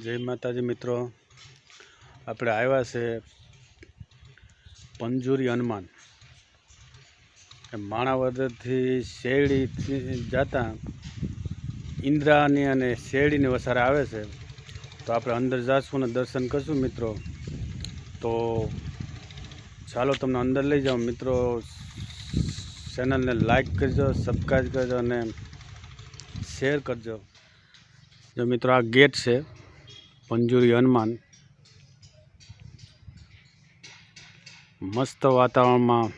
જય માતાજી મિત્રો, આપણે આવ્યા છે પંજુરી હનુમાન. માણાવદરથી શેરડી જતા ઇન્દ્રાની અને શેરડીની વસારે આવે છે. તો આપણે અંદર જઈશું અને દર્શન કરશું મિત્રો. તો ચાલો તમને અંદર લઈ જાઓ મિત્રો. ચેનલને લાઈક કરજો, સબસ્ક્રાઈબ કરજો અને શેર કરજો. જો મિત્રો, આ ગેટ છે પંજુરી હનુમાન. મસ્ત વાતાવરણમાં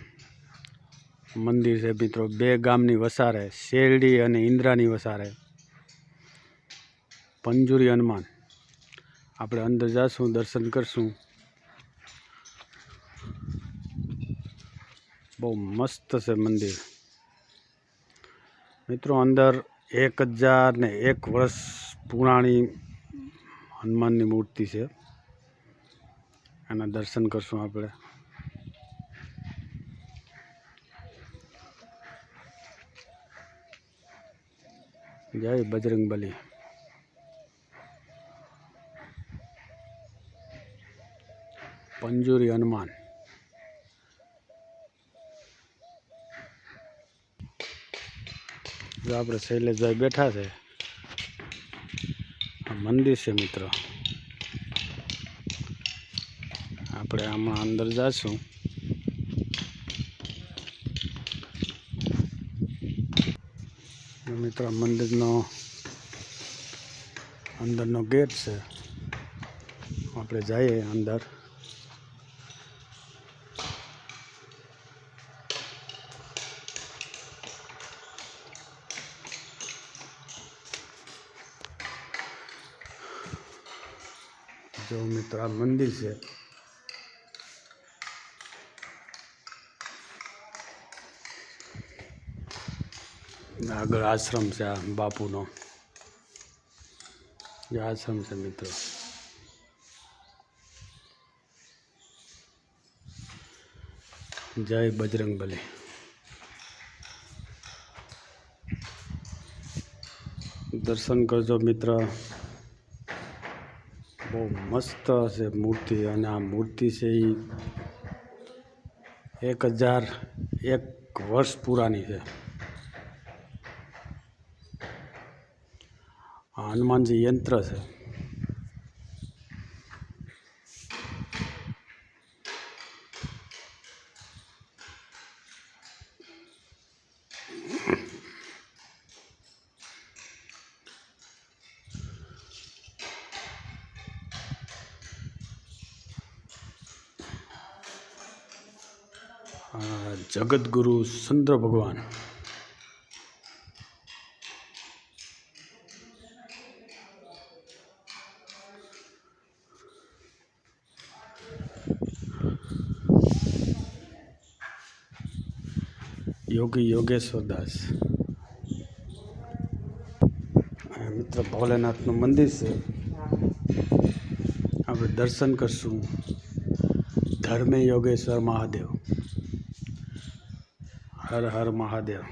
મંદિર છે મિત્રો. બે ગામની વસારે, શેરડી અને ઇન્દ્રાની વસારે પંજુરી હનુમાન. આપણે અંદર જઈશું, દર્શન કરશું. બહુ મસ્ત છે મંદિર મિત્રો. અંદર 1001 વર્ષ પુરાણી હનુમાનની મૂર્તિ છે. એના દર્શન કરશું આપણે. જય બજરંગબલી. પંજુરી હનુમાન. જો આપણે શૈલેષભાઈ બેઠા છે. આ મંદિર છે મિત્રો. આપણે આમાં અંદર જઈશું. મિત્રો, મંદિરનો અંદરનો ગેટ છે. આપણે જઈએ અંદર. જો મિત્રો, આ મંદિર છે. આગળ આશ્રમ છે આ બાપુનો. જે આશ્રમ છે મિત્રો. જય બજરંગબલી. દર્શન કરજો મિત્ર. બહુ મસ્ત છે મૂર્તિ. અને આ મૂર્તિ છે એ 1001 વર્ષ પુરાની છે. આ હનુમાનજી યંત્ર છે. જગતગુરુ ચંદ્ર ભગવાન. યોગી યોગેશ્વર દાસ. મિત્ર, ભોલેનાથનું મંદિર છે. આપણે દર્શન કરશું. ધર્મે યોગેશ્વર મહાદેવ. હર હર મહાદેવ.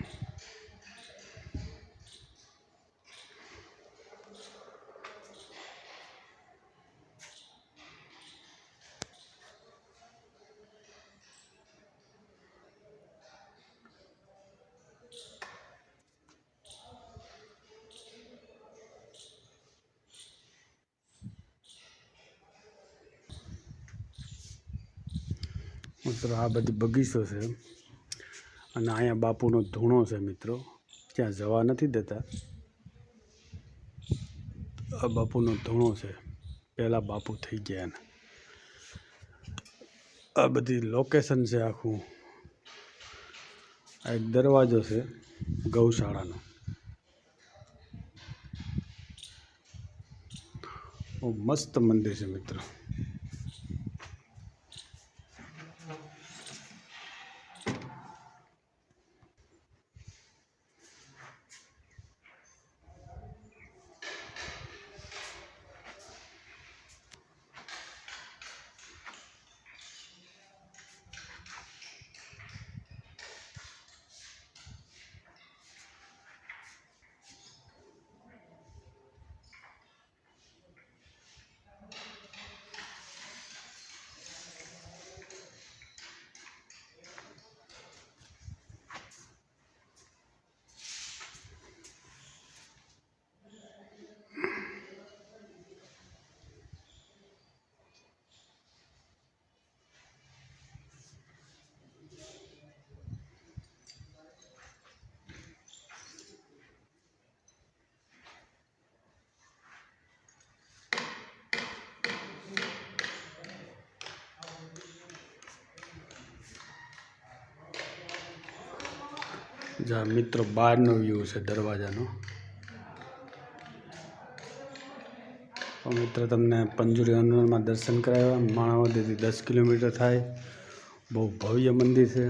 મિત્રો, આ બધી બગીચો છે. અને અહીંયા બાપુનો ધૂણો છે મિત્રો. ત્યાં જવા નથી દેતા. આ બાપુનો ધૂણો છે. પહેલાં બાપુ થઈ ગયા ને. આ બધી લોકેશન છે આખું. આ એક દરવાજો છે ગૌશાળાનો. બહુ મસ્ત મંદિર છે મિત્રો. જા મિત્રો બહારનો વ્યૂ છે દરવાજાનો. તો મિત્રો તમને પંજુરી હનુમાનમાં દર્શન કરાવ્યા. માણાવદરથી 10 કિલોમીટર થાય. બહુ ભવ્ય મંદિર છે.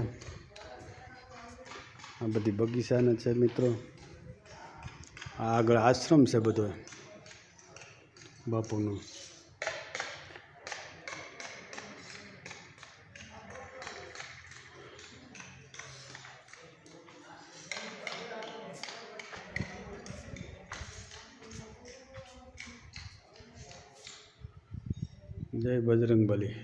આ બધી બગીચાને છે મિત્રો. આ આગળ આશ્રમ છે બધો બાપુનું. જય બજરંગબલી.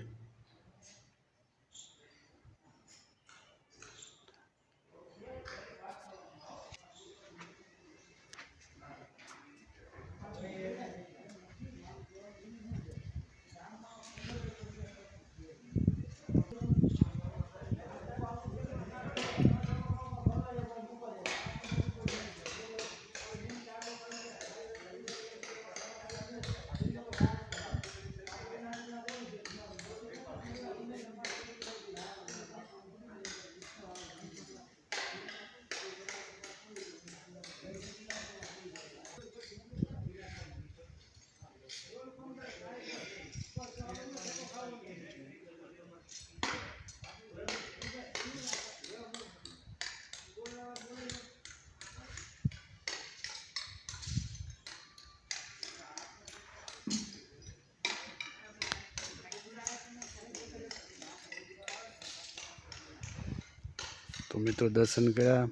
તો મિત્રો દર્શન કર્યા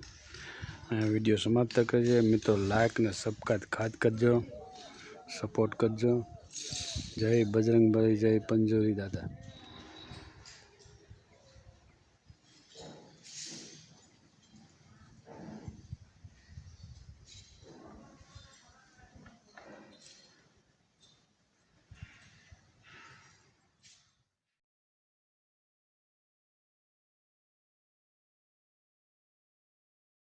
અને વિડીયો સમાપ્ત કરજે. મિત્રો લાઈક ને સબસ્ક્રાઈબ ખાસ કરજો, સપોર્ટ કરજો. જય બજરંગબલી, જય પંજોરી દાદા.